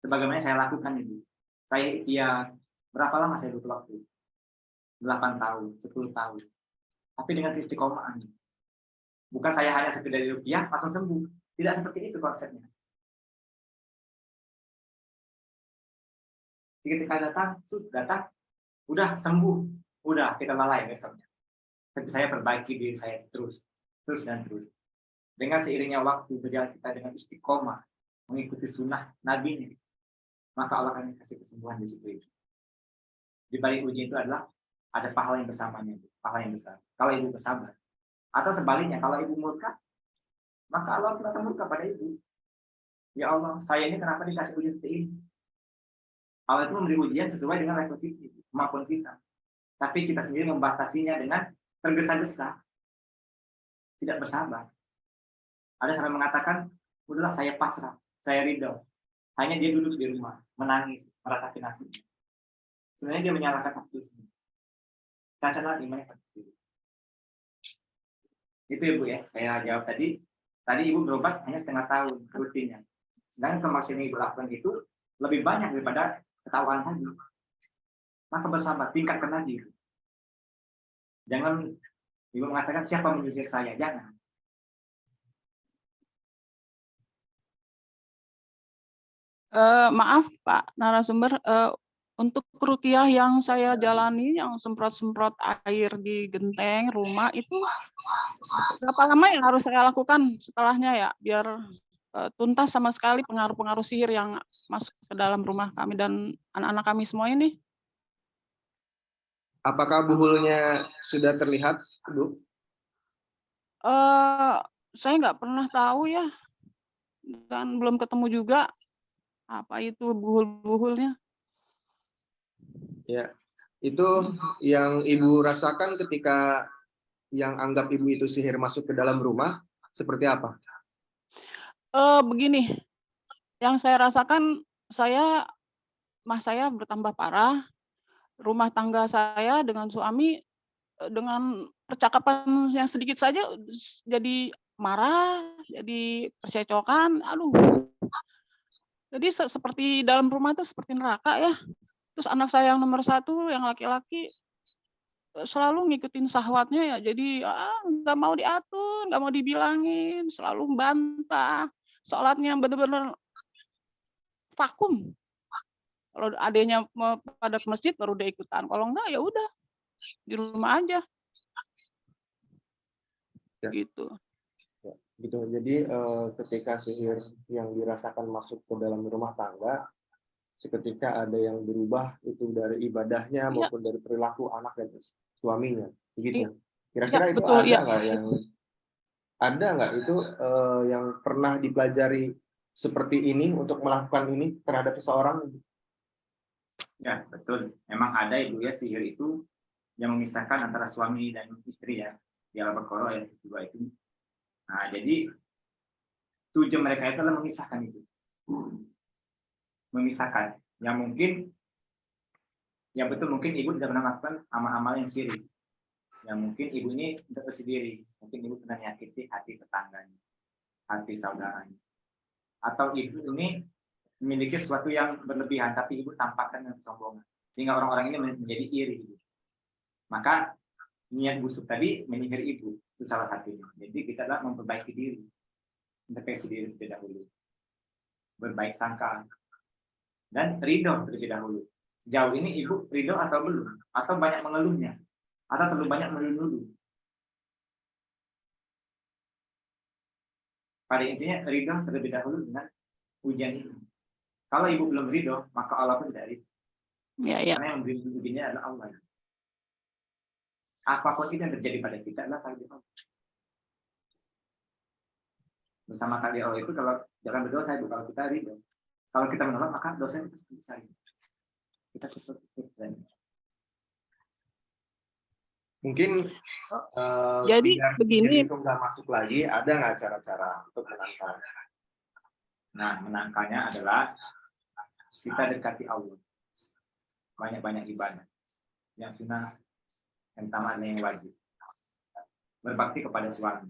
Sebagaimana saya lakukan Ibu. Saya ikhtiar. Berapa lama saya butuh waktu? 8 tahun, 10 tahun. Tapi dengan istiqomahan. Bukan saya hanya sekedar rupiah langsung sembuh. Tidak seperti itu konsepnya. Ketika datang, udah sembuh, udah kita lalai besoknya. Tapi saya perbaiki diri saya terus dan terus. Dengan seiringnya waktu berjalan kita dengan istiqomah mengikuti sunnah Nabi, maka Allah akan kasih kesembuhan di situ. Di balik ujian itu adalah ada pahala yang bersamanya, pahala yang besar. Kalau Ibu bersabar, atau sebaliknya kalau Ibu murka, maka Allah akan murka pada Ibu. Ya Allah, saya ini kenapa dikasih ujian seperti ini? Allah itu memberi ujian sesuai dengan level kita, kemampuan kita. Tapi kita sendiri membatasinya dengan tergesa-gesa, tidak bersabar. Ada sampai mengatakan, udahlah saya pasrah, saya ridho. Hanya dia duduk di rumah, menangis, meratapi nasib. Sebenarnya dia menyalahkan takdirnya. Cacatlah imannya takdir. Itu Ibu ya, saya jawab tadi. Tadi Ibu berobat hanya setengah tahun rutinnya. Sedangkan kemaksiatan yang Ibu lakukan itu lebih banyak daripada ketahuan tadi. Maka bersabar, tingkatkan lagi. Jangan Ibu mengatakan siapa menyihir saya, jangan. Maaf Pak narasumber, untuk ruqyah yang saya jalani, yang semprot-semprot air di genteng rumah itu, berapa lama yang harus saya lakukan setelahnya ya? Biar, tuntas sama sekali pengaruh-pengaruh sihir yang masuk ke dalam rumah kami dan anak-anak kami semua ini. Apakah buhulnya sudah terlihat, Bu? Saya nggak pernah tahu ya, dan belum ketemu juga, apa itu buhul-buhulnya. Ya, itu yang Ibu rasakan ketika yang anggap Ibu itu sihir masuk ke dalam rumah, seperti apa? Begini, yang saya rasakan, saya bertambah parah, rumah tangga saya dengan suami, dengan percakapan yang sedikit saja jadi marah, jadi percecokan, aduh. Jadi seperti dalam rumah itu seperti neraka ya. Terus anak saya yang nomor 1 yang laki-laki, selalu ngikutin syahwatnya ya, jadi, nggak mau diatur, nggak mau dibilangin, selalu membantah, sholatnya bener-bener vakum. Kalau adeknya pada ke masjid baru dia ikutan, kalau enggak ya udah, di rumah aja. Ya. Gitu. Ya, gitu. Jadi ketika sihir yang dirasakan masuk ke dalam rumah tangga, seketika ada yang berubah itu dari ibadahnya Iya, maupun dari perilaku anak dan suaminya, iya, begitu. iya Kira-kira itu betul, iya. ada nggak itu yang pernah dipelajari seperti ini untuk melakukan ini terhadap seseorang? Ya, betul. Memang ada Ibu ya sihir itu yang memisahkan antara suami dan istri ya. Di Al-Baqarah ayat 2 itu. Nah, jadi tujuan mereka itu adalah memisahkan itu. Memisahkan. Yang mungkin, yang betul mungkin Ibu tidak pernah melakukan amal-amal yang syirik. Yang mungkin Ibu ini untuk sendiri. Mungkin Ibu pernah menyakiti hati tetangganya, hati saudaranya. Atau Ibu ini memiliki sesuatu yang berlebihan, tapi Ibu tampakkan dengan kesombongan. Sehingga orang-orang ini menjadi iri. Maka niat busuk tadi menyihir Ibu. Itu salah satunya. Jadi kita adalah memperbaiki diri. Introspeksi diri terlebih dahulu. Berbaik sangka. Dan ridho terlebih dahulu. Sejauh ini Ibu ridho atau belum? Atau banyak mengeluhnya? Atau terlalu banyak melulu? Pada intinya ridho terlebih dahulu dengan ujian ini. Kalau Ibu belum ridho, maka Allah pun tidak ridho. Iya, iya. Karena yang memberi ujiannya adalah Allah. Apapun itu yang terjadi pada kita adalah takdir Allah. Bersama takdir Allah itu kalau jangan berdosa Ibu, kalau kita ridho. Kalau kita menolak maka dosa itu selesai. Kita tutup dan Mungkin Jadi biar begini, sihir itu nggak masuk lagi, ada nggak cara-cara untuk menangkal? nah, menangkalnya adalah kita dekati Allah. Banyak-banyak ibadah. Yang sunnah, yang tamat, yang wajib. Berbakti kepada suami.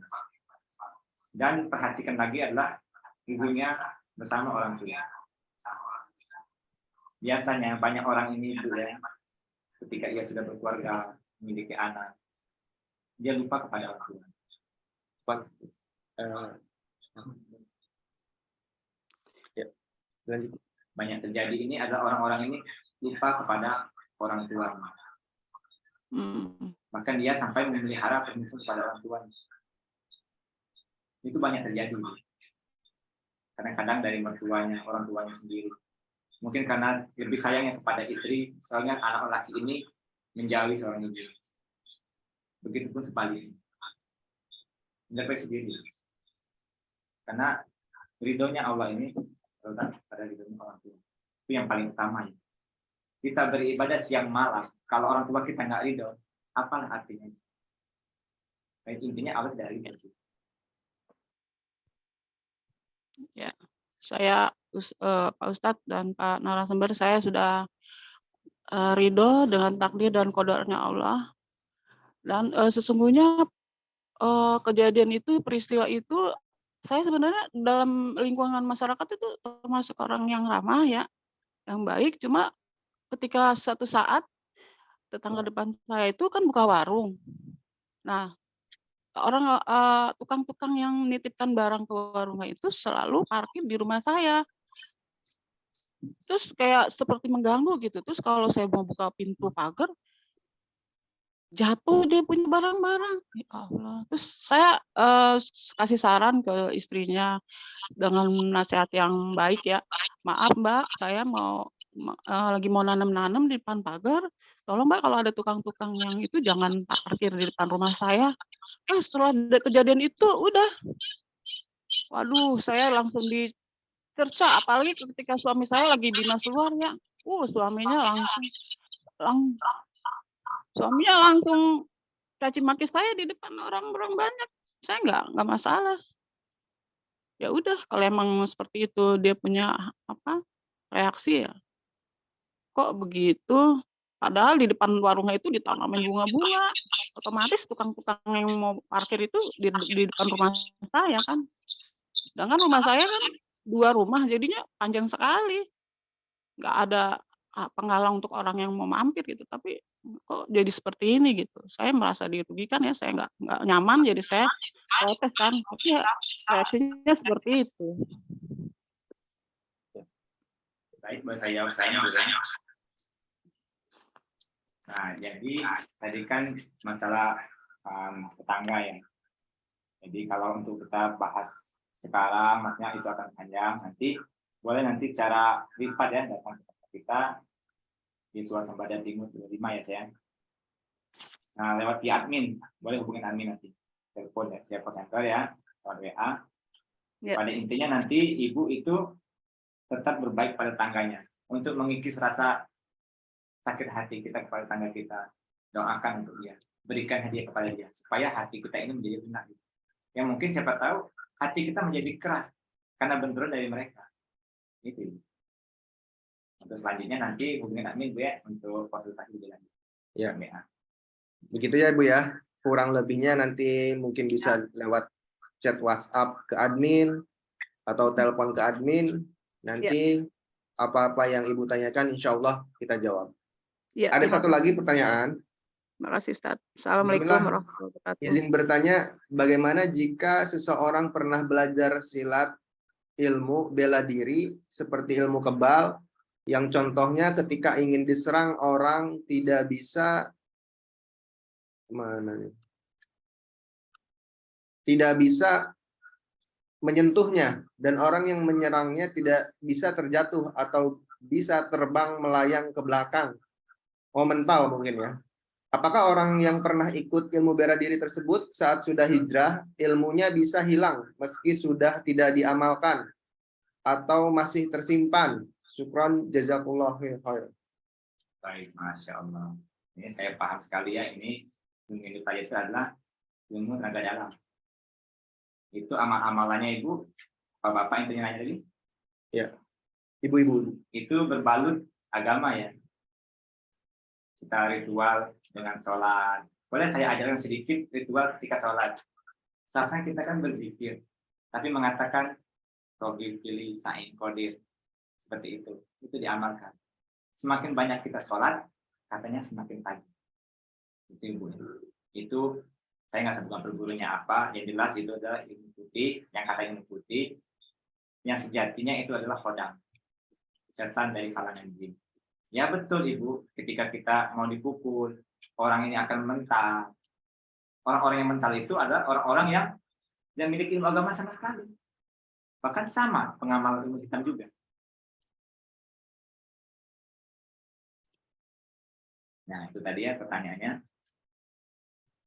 Dan perhatikan lagi adalah ibunya bersama orang tua. Biasanya banyak orang ini Ibu ya, ketika ia sudah berkeluarga, memiliki anak, dia lupa kepada orang tua. Ya, lanjut. Banyak terjadi ini adalah orang-orang ini lupa kepada orang tua. Bahkan dia sampai memelihara permusuhan kepada orang tua. Itu banyak terjadi. Kadang-kadang dari mertuanya, orang tuanya sendiri. Mungkin karena lebih sayangnya kepada istri, soalnya anak laki ini menjauhi seorang ibu. Begitupun sebaliknya. Introspeksi diri. Karena ridhonya Allah ini terletak pada ridhonya orang tua. Itu yang paling utama. Ya. Kita beribadah siang malam. Kalau orang tua kita nggak ridho, apalah artinya? Baik, intinya Allah dari ridho. ya, saya Pak Ustadz dan Pak narasumber, saya sudah ridho dengan takdir dan qadarnya Allah. Dan sesungguhnya kejadian itu, peristiwa itu, saya sebenarnya dalam lingkungan masyarakat itu termasuk orang yang ramah ya, yang baik. Cuma ketika suatu saat tetangga depan saya itu kan buka warung. Nah, tukang-tukang yang nitipkan barang ke warungnya itu selalu parkir di rumah saya. terus kayak seperti mengganggu gitu. Terus kalau saya mau buka pintu pagar, jatuh dia punya barang-barang. Ya Allah. Terus saya, kasih saran ke istrinya dengan nasihat yang baik ya, "Maaf Mbak, saya lagi mau nanam-nanam di depan pagar, tolong Mbak kalau ada tukang-tukang yang itu jangan parkir di depan rumah saya." Setelah ada kejadian itu udah, waduh saya langsung dicerca, apalagi ketika suami saya lagi dinas luar ya, suaminya lang suaminya langsung caci maki saya di depan orang-orang banyak. Saya nggak masalah. Ya udah kalau emang seperti itu dia punya apa, reaksi ya, kok begitu? Padahal di depan warungnya itu ditanamin bunga-bunga, otomatis tukang-tukang yang mau parkir itu di depan rumah saya kan. Sedangkan rumah saya kan 2 rumah jadinya panjang sekali, nggak ada, penghalang untuk orang yang mau mampir gitu, tapi kok jadi seperti ini gitu. Saya merasa dirugikan ya, saya nggak nyaman jadi saya protes kan, tapi ya reaksinya seperti itu. Baik, Mbak, saya jawab dulu. Nah, jadi tadi kan masalah tetangga ya. Jadi kalau untuk kita bahas sekarang, maksudnya itu akan panjang. Boleh nanti cara privat ya datang ke tempat kita di Suasembada Timur 25 ya sayang. Nah, lewat di admin, boleh hubungin admin nanti. Telepon ya, call center ya, lewat WA. Ya. Pada intinya nanti ibu itu tetap berbaik pada tangganya untuk mengikis rasa sakit hati kita kepada tangga kita. Doakan untuk dia, berikan hadiah kepada dia supaya hati kita ini menjadi tenang. Yang mungkin siapa tahu hati kita menjadi keras karena benturan dari mereka. Itu. Untuk selanjutnya nanti hubungin admin Bu ya untuk konsultasi lebih lanjut. Ya. Begitu ya Bu ya. Kurang lebihnya nanti mungkin bisa lewat chat WhatsApp ke admin atau telepon ke admin. Nanti apa-apa yang Ibu tanyakan insya Allah kita jawab. Ya, Ada satu lagi pertanyaan. Makasih Ustaz. Assalamualaikum warahmatullahi wabarakatuh. Izin bertanya, bagaimana jika seseorang pernah belajar silat ilmu bela diri seperti ilmu kebal, yang contohnya ketika ingin diserang orang tidak bisa menyentuhnya dan orang yang menyerangnya tidak bisa terjatuh atau bisa terbang melayang ke belakang. Mental mungkin ya. Apakah orang yang pernah ikut ilmu bela diri tersebut saat sudah hijrah, ilmunya bisa hilang meski sudah tidak diamalkan atau masih tersimpan? Syukran, jazakallah khair. Baik, Masya Allah. Ini saya paham sekali ya, ini ilmu tadi itu adalah ilmu tenaga dalam. Itu amalannya Ibu, Bapak intinya nanya tadi? Ya, Ibu-ibu. Itu berbalut agama ya. Kita ritual dengan sholat. Boleh saya ajarkan sedikit ritual ketika sholat. Seharusnya kita kan berzikir, tapi mengatakan Robi pilih Sa'in Qadir. Seperti itu diamalkan. Semakin banyak kita sholat, katanya semakin pagi. Itu saya nggak sebutkan pergurunya apa, yang jelas itu adalah ilmu putih, yang kata ilmu putih, yang sejatinya itu adalah khodam, setan dari kalangan jin. Ya betul Ibu, ketika kita mau dipukul, orang ini akan mental. Orang-orang yang mental itu adalah orang-orang yang memiliki ilmu agama sama sekali. Bahkan sama pengamal ilmu hitam juga. Nah, itu tadi ya pertanyaannya.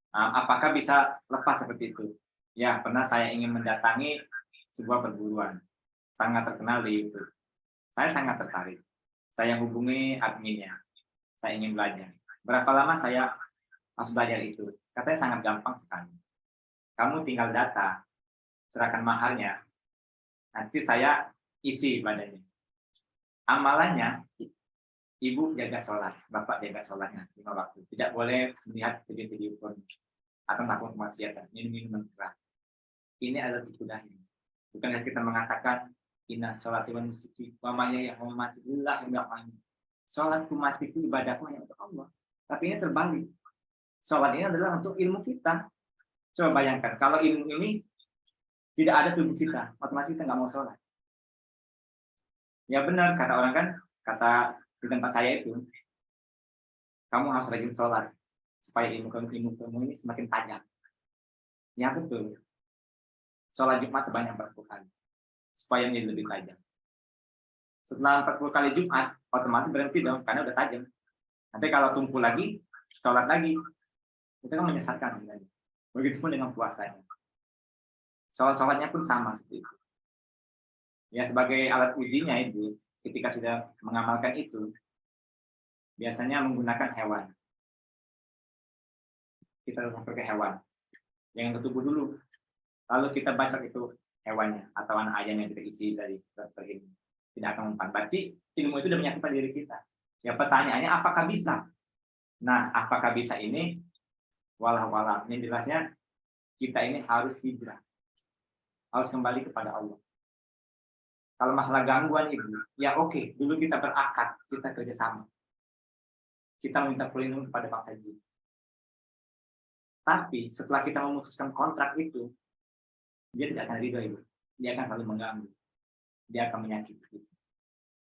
Apakah bisa lepas seperti itu? Ya, pernah saya ingin mendatangi sebuah perguruan. Sangat terkenal di YouTube. Saya sangat tertarik. Saya hubungi adminnya. Saya ingin belajar. Berapa lama saya harus belajar itu? Katanya sangat gampang sekali. Kamu tinggal data, serahkan maharnya, nanti saya isi badannya. Amalannya, Ibu jaga sholat, Bapak jaga sholatnya 5 waktu. Tidak boleh melihat video-video porno atau melakukan kemaksiatan, minum keras. Ini adalah ibadahnya. Bukan kita mengatakan inna sholati wa nusuki wa mahyaya wa mamati lillahi rabbil alamin. Sholatku matiku ibadahku hanya untuk Allah. Tapi ini terbalik. Sholat ini adalah untuk ilmu kita. Coba bayangkan kalau ilmu ini tidak ada tubuh kita, otomatis kita nggak mau sholat. Ya benar, kata orang kan, kata di tempat saya itu, kamu harus rajin sholat supaya ilmu kamu ini semakin tajam. Ya betul. Sholat Jumat sebanyak 40 kali supaya menjadi lebih tajam. Setelah 40 kali Jumat, otomatis berhenti dong karena udah tajam. Nanti kalau tumpu lagi, sholat lagi, itu kan menyesatkan sebenarnya. Begitupun dengan puasanya. Sholat-sholatnya pun sama seperti itu. Ya sebagai alat ujinya itu, ketika sudah mengamalkan itu, biasanya menggunakan hewan. Kita harus pakai hewan. Yang tertubuh dulu. Lalu kita baca itu hewannya atau anak ayam yang kita isi dari ini. Tidak akan mempan. Berarti ilmu itu sudah menyatukan diri kita. Ya pertanyaannya apakah bisa? Nah, apakah bisa ini? Walau ini jelasnya kita ini harus hijrah. Harus kembali kepada Allah. Kalau masalah gangguan itu, ya oke, dulu kita berakad, kita kerjasama. Kita minta perlindungan kepada bangsa jin. Tapi setelah kita memutuskan kontrak itu, dia tidak akan ridho itu. Dia akan selalu mengganggu. Dia akan menyakiti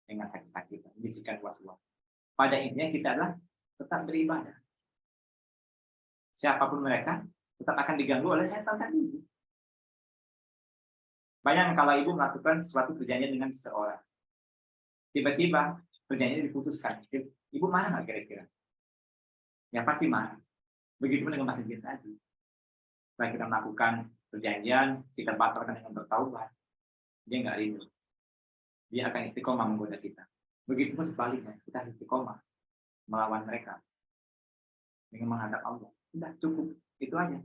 dengan sakit-sakitan, bisikan was-was. Pada intinya kita adalah tetap beribadah. Siapapun mereka, tetap akan diganggu oleh setan tadi. Bayangkan kalau ibu melakukan suatu perjanjian dengan seseorang. Tiba-tiba perjanjian diputuskan. Ibu marah nggak kira-kira? Ya pasti marah. Begitupun dengan Mas Jin tadi. Setelah kita melakukan perjanjian, kita batalkan dengan bertaubat. Dia nggak rindu. Dia akan istiqomah menggoda kita. Begitupun sebaliknya, kita istiqomah melawan mereka dengan menghadap Allah. Sudah cukup, itu aja.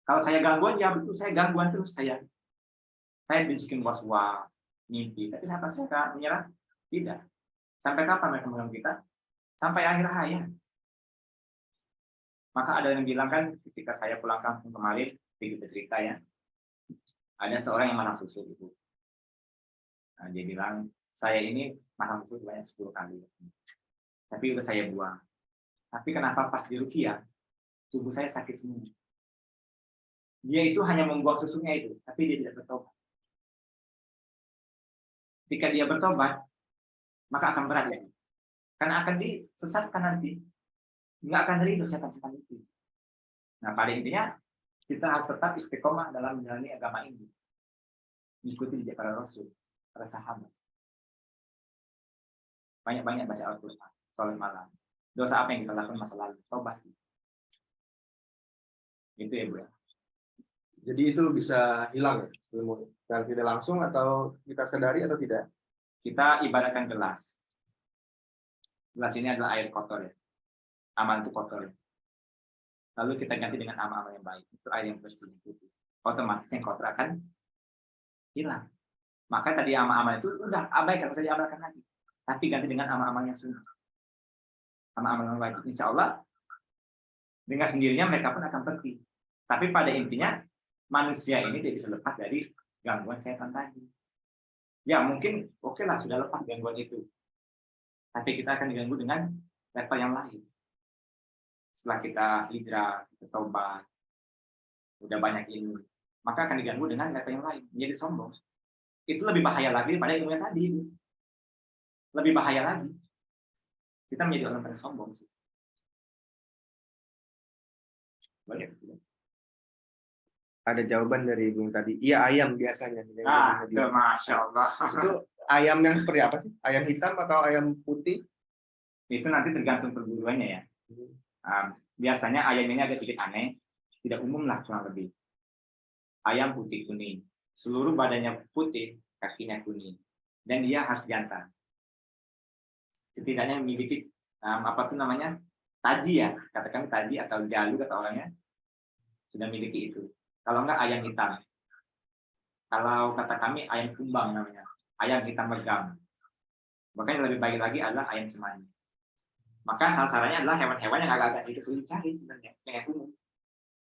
Kalau saya gangguan, ya betul saya gangguan terus saya bisikin was-was, mimpi. Tapi sampai saya menyerah, tidak. Sampai kapan mereka mengganggu kita? Sampai akhir hayat. Maka ada yang bilang kan, ketika saya pulang kampung kemarin, kita cerita ya, ada seorang yang makan susu itu. Nah, dia bilang, saya ini makan susu banyak 10 kali. Tapi udah saya buang. Tapi kenapa pas di ruqyah, tubuh saya sakit semua. Dia itu hanya membuang susunya itu, tapi dia tidak bertobat. Ketika dia bertobat, maka akan berat ya. Karena akan disesatkan nanti. Nggak akan ridho setan-setan itu. Nah, pada intinya, kita harus tetap istiqomah dalam menjalani agama ini. Mengikuti jejak para Rasul, para sahabat. Banyak-banyak baca Al-Quran, sholat malam. Dosa apa yang kita lakukan masa lalu? Tobat. Itu ya, Bu. Jadi itu bisa hilang ya, ilmu dan tidak langsung atau kita sadari atau tidak? Kita ibaratkan gelas. Gelas ini adalah air kotor ya. Amal itu kotor ya. Lalu kita ganti dengan amal-amal yang baik. Itu air yang bersih. Otomatis yang kotor akan hilang. Maka tadi amal-amal itu udah abaikan, bisa diamalkan lagi. Tapi ganti dengan amal-amal yang sunnah. Amal-amal yang wajib. Insya Allah dengan sendirinya mereka pun akan pergi. Tapi pada intinya manusia ini tidak bisa lepas dari gangguan setan tadi. Ya mungkin oke lah sudah lepas gangguan itu. Tapi kita akan diganggu dengan level yang lain. Setelah kita hijrah, kita taubat, udah banyak ilmu, maka akan diganggu dengan level yang lain, menjadi sombong. Itu lebih bahaya lagi daripada ilmu yang tadi. Lebih bahaya lagi. Kita menjadi orang yang sombong sih. Banyak. Ada jawaban dari Bung tadi. Iya, ayam biasanya. Masya Allah. Itu ayam yang seperti apa sih? Ayam hitam atau ayam putih? Itu nanti tergantung perburuannya ya. Biasanya ayam ini agak sedikit aneh, tidak umum lah kurang lebih. Ayam putih kuning, seluruh badannya putih, kakinya kuning, dan dia harus jantan. Setidaknya memiliki apa tuh namanya taji ya, katakan taji atau jalu kata orangnya sudah memiliki itu. Kalau enggak ayam hitam. Kalau kata kami ayam kumbang namanya, ayam hitam legam. Makanya lebih baik lagi adalah ayam cemani. Maka sasarannya adalah hewan-hewan yang agak-agak sedikit sulit cari sebenarnya, yang umum.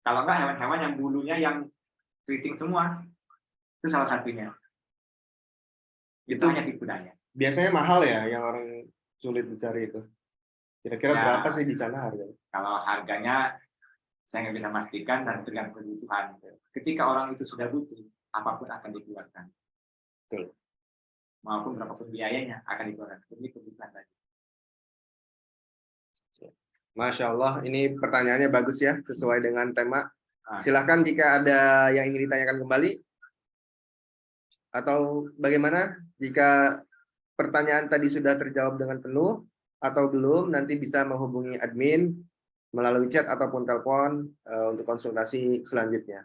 Kalau enggak hewan-hewan yang bulunya yang keriting semua, itu salah satunya. Itu hanya tipu daya. Biasanya mahal ya yang orang sulit dicari itu. Kira-kira Ya, berapa sih di sana harganya? Kalau harganya saya nggak bisa memastikan dan tergantung kebutuhan. Ketika orang itu sudah butuh, apapun akan dikeluarkan. Betul. maupun berapapun biayanya akan dikeluarkan demi kebutuhan tadi. Masya Allah, ini pertanyaannya bagus ya, sesuai dengan tema. Nah, Silahkan jika ada yang ingin ditanyakan kembali, atau bagaimana jika pertanyaan tadi sudah terjawab dengan penuh atau belum, nanti bisa menghubungi admin melalui chat ataupun telepon untuk konsultasi selanjutnya.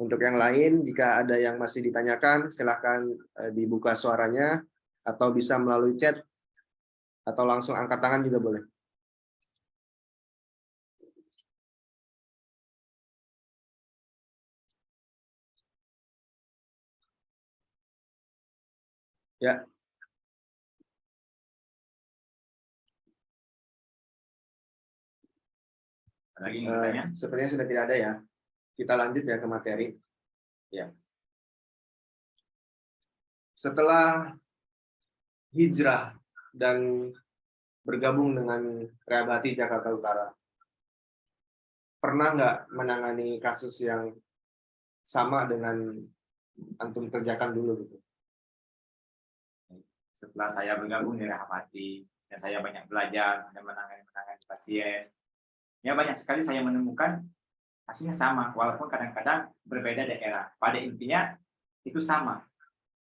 Untuk yang lain, jika ada yang masih ditanyakan, silahkan dibuka suaranya, atau bisa melalui chat, atau langsung angkat tangan juga boleh. Ya, lagi yang bertanya? sepertinya sudah tidak ada ya. Kita lanjut ya ke materi. Ya. Setelah hijrah dan bergabung dengan Rehabati Jakarta Utara, pernah nggak menangani kasus yang sama dengan antum kerjakan dulu gitu? Setelah saya bergabung di Rehabati dan saya banyak belajar dan menangani pasien, ya banyak sekali saya menemukan hasilnya sama, walaupun kadang-kadang berbeda daerah. Pada intinya itu sama.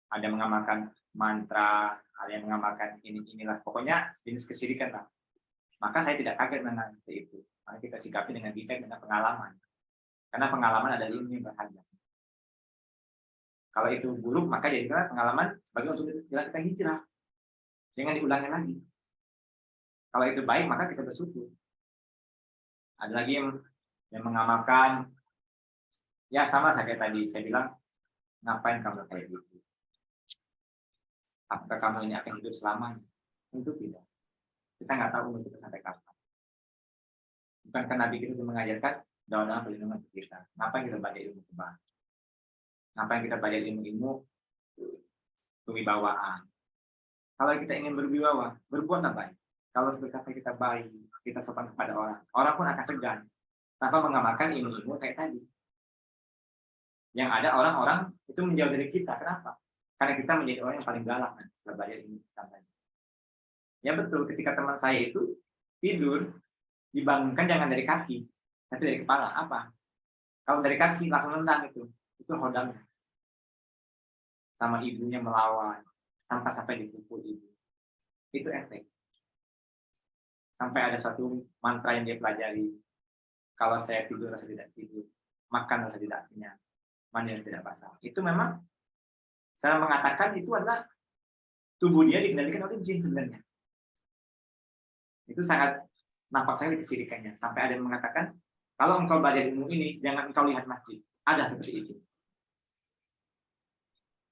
Ada yang mengamalkan mantra, ada yang mengamalkan inilah, pokoknya jenis kesyirikan lah. Maka saya tidak kaget mengenai itu. Maka kita sikapi dengan bijak, dengan pengalaman. Karena pengalaman adalah ilmu yang berharga. Kalau itu buruk, maka jadilah pengalaman sebagai untuk kita hijrah. Jangan diulangi lagi. Kalau itu baik, maka kita bersyukur. Ada lagi yang mengamalkan, ya sama saya kayak tadi, saya bilang, ngapain kamu kayak gitu? Apakah kamu ini akan hidup selamanya? Tentu tidak. Kita nggak tahu umur kita sampai kapan. Bukankah Nabi kita sudah mengajarkan doa-doa perlindungan kita? Ngapain kita baca ilmu kebal? Ngapain kita belajar ilmu-ilmu kewibawaan? Kalau kita ingin berwibawa, berbuatlah baik. Kalau berkata kita baik, kita sopan kepada orang, orang pun akan segan tanpa mengamalkan ilmu-ilmu kayak tadi. Yang ada orang-orang itu menjauh dari kita. Kenapa? Karena kita menjadi orang yang paling galak setelah belajar ilmu kita tadi. Ya betul, ketika teman saya itu tidur, dibangunkan jangan dari kaki, tapi dari kepala. Apa? Kalau dari kaki langsung nendang itu hodang. Sama ibunya melawan, sampai dipukul ibu. Itu efek. Sampai ada suatu mantra yang dia pelajari. Kalau saya tidur rasa tidak tidur, makan rasa tidak kenyang, mandi rasa tidak basah. Itu memang saya mengatakan itu adalah tubuh dia dikendalikan oleh jin sebenarnya. Itu sangat nampak sekali kesyirikannya. Sampai ada yang mengatakan, kalau engkau belajar ilmu ini, jangan engkau lihat masjid. Ada seperti itu.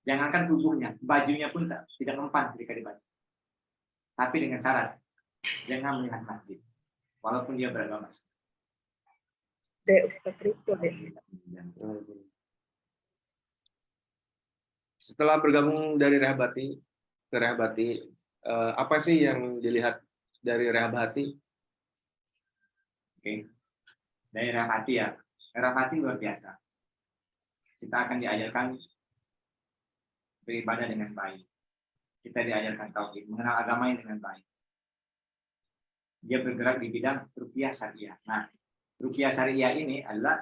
Jangankan tubuhnya, bajunya pun tidak mempan ketika dibaca. Tapi dengan syarat, jangan melihat masjid. Walaupun dia beragama. Setelah bergabung dari Rehabati ke Rehabati, apa sih yang dilihat dari Rehabati? Oke. Dari Rehabati ya. Rehabati luar biasa. Kita akan diajarkan beribadah dengan baik. Kita diajarkan tauhid, mengenal agamanya dengan baik. Dia bergerak di bidang ruqyah syariah. Nah, ruqyah syariah ini adalah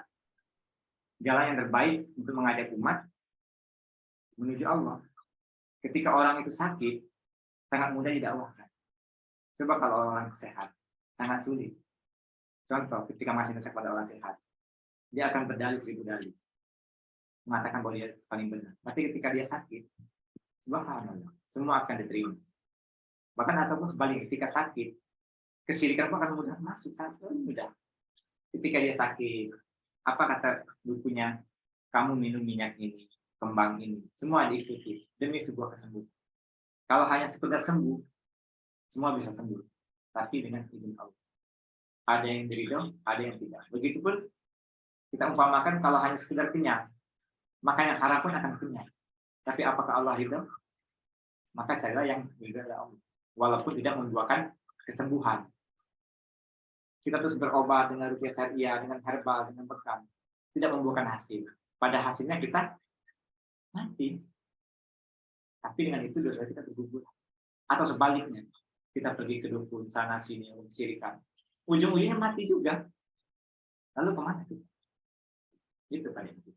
jalan yang terbaik untuk mengajak umat menuju Allah. Ketika orang itu sakit, sangat mudah didakwahkan. Coba kalau orang sehat, sangat sulit. Contoh, ketika masih nasihat pada orang sehat, dia akan berdalih 1000 dalih. Mengatakan bahwa dia paling benar. Tapi ketika dia sakit, subhanallah, semua akan diterima. Bahkan ataupun sebaliknya, ketika sakit, kesyirikan pun akan mudah masuk, sangat mudah. Ketika dia sakit, apa kata bukunya? Kamu minum minyak ini, kembang ini, semua diikuti demi sebuah kesembuhan. Kalau hanya sekedar sembuh, semua bisa sembuh, tapi dengan izin Allah. Ada yang diridho, ada yang tidak. Begitupun kita umpamakan kalau hanya sekedar kenyang, maka yang haram pun akan kenyang. Tapi apakah Allah ridho? Maka carilah yang ridho oleh Allah. Walaupun tidak membuahkan kesembuhan. Kita terus berobat dengan ruqyah syariah, dengan herbal, dengan bekam, tidak membuahkan hasil. Pada hasilnya kita mati. Tapi dengan itu dosa kita tergugur. Atau sebaliknya, kita pergi ke dukun sana sini sirikan. Ujung-ujungnya mati juga. Lalu kemana itu? Itu kan itu.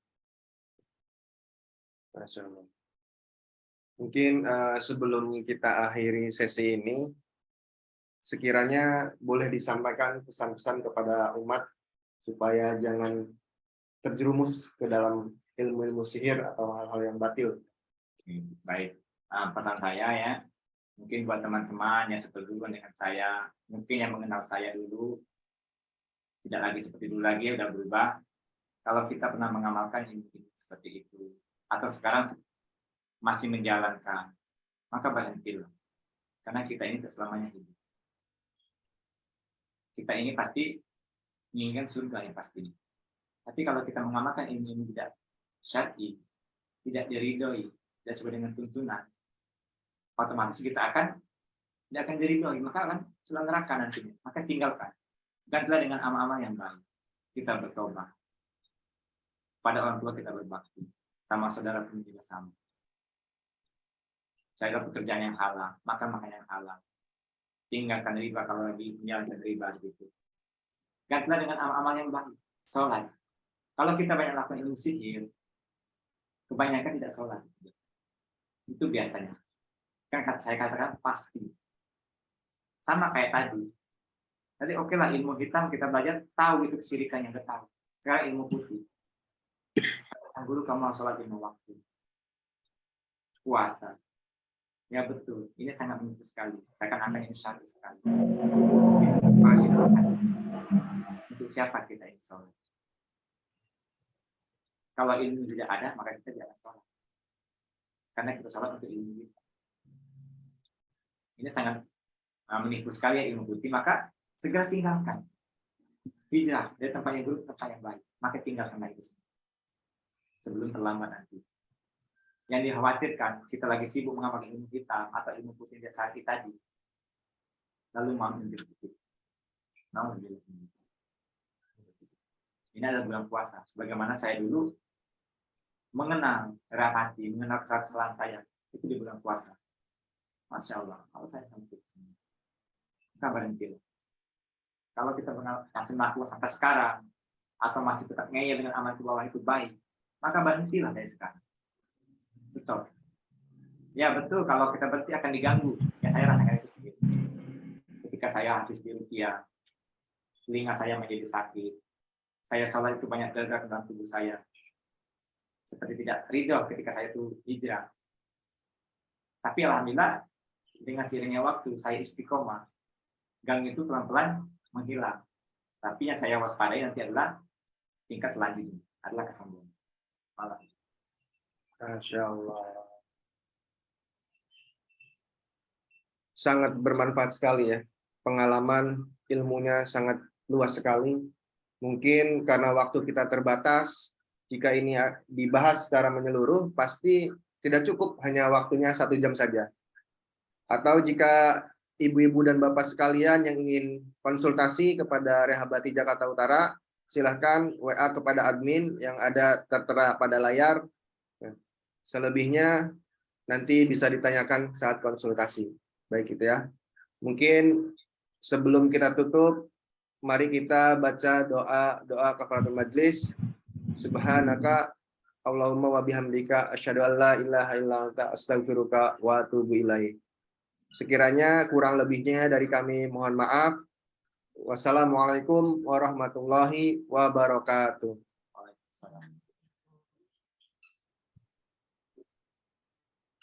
Masya Allah. Mungkin sebelum kita akhiri sesi ini, sekiranya boleh disampaikan pesan-pesan kepada umat supaya jangan terjerumus ke dalam ilmu-ilmu sihir atau hal-hal yang batil. Baik, pesan saya ya, mungkin buat teman-teman yang seperguruan dengan saya, mungkin yang mengenal saya dulu, tidak lagi seperti dulu lagi, udah berubah. Kalau kita pernah mengamalkan ilmu seperti itu, atau sekarang masih menjalankan, maka berhentilah. Karena kita ini tak selamanya hidup. Kita ini pasti menginginkan surga yang pasti. Tapi kalau kita mengamalkan ilmu tidak syar'i, tidak diridhoi, tidak sesuai dengan tuntunan, otomatis kita tidak akan diridhoi, maka akan selenggarakan nantinya. Maka tinggalkan. Gantilah dengan amal-amal yang baik. Kita bertobat. Pada orang tua kita berbakti. Sama saudara pun juga sama. Carilah pekerjaan yang halal, makan yang halal. Tinggalkan riba kalau lagi menjalankan riba gitu. Gantilah dengan amal-amal yang baik. Sholat. Kalau kita banyak lakukan ilmu sihir, kebanyakan tidak sholat. Itu biasanya. Kan saya katakan pasti. Sama kayak tadi. Tadi oke lah ilmu hitam kita belajar, tahu itu kesirikan yang kita tahu. Sekarang ilmu putih. Sang guru kamu sholat 5 waktu. Puasa. Ya betul, ini sangat menarik sekali. Saya akan angkat ini satu sekali. Masih untuk siapa kita ini sholat? Kalau ilmu tidak ada, maka kita jangan sholat. Karena kita sholat untuk ilmu kita. Ini sangat menipu sekali ya ilmu putih, maka segera tinggalkan. Hijrah dari tempat yang buruk ke tempat yang baik. Maka tinggalkan itu sebelum terlambat nanti. Yang dikhawatirkan, kita lagi sibuk mengamalkan ilmu hitam atau ilmu putih yang saat tadi. Lalu mau menjadi putih. Ini adalah bulan puasa. Sebagaimana saya dulu mengenal hati, mengenal kesalahan saya. Itu di bulan puasa. Masya Allah. Kalau saya sampai ke sini. Kita berhenti. Kalau kita masih melakukan sampai sekarang, atau masih tetap ngeyel dengan amal ke bawah itu baik, maka berhentilah dari sekarang. Stop. Ya betul, kalau kita berhenti akan diganggu. Ya saya rasakan itu sendiri. Ketika saya habis di rupiah, telinga saya menjadi sakit. Saya sholat itu banyak gerak dalam tubuh saya. Seperti tidak ridho ketika saya itu hijrah. Tapi alhamdulillah, dengan seiringnya waktu, saya istiqomah. Gang itu pelan-pelan menghilang. Tapi yang saya waspadai nanti adalah tingkat selanjutnya, adalah kesombongan. Malah. Masya Allah. Sangat bermanfaat sekali ya. Pengalaman ilmunya sangat luas sekali. Mungkin karena waktu kita terbatas, jika ini dibahas secara menyeluruh, pasti tidak cukup hanya waktunya 1 jam saja. Atau jika ibu-ibu dan bapak sekalian yang ingin konsultasi kepada Rehabati Jakarta Utara, silahkan WA kepada admin yang ada tertera pada layar. Selebihnya nanti bisa ditanyakan saat konsultasi. Baik itu ya. Mungkin sebelum kita tutup, mari kita baca doa kafaratul majlis. Subhanaka Allahumma wa bihamdika asyhadu an la ilaha illa anta astaghfiruka wa atubu ilaik. Sekiranya kurang lebihnya dari kami mohon maaf. Wassalamualaikum warahmatullahi wabarakatuh. Waalaikumsalam.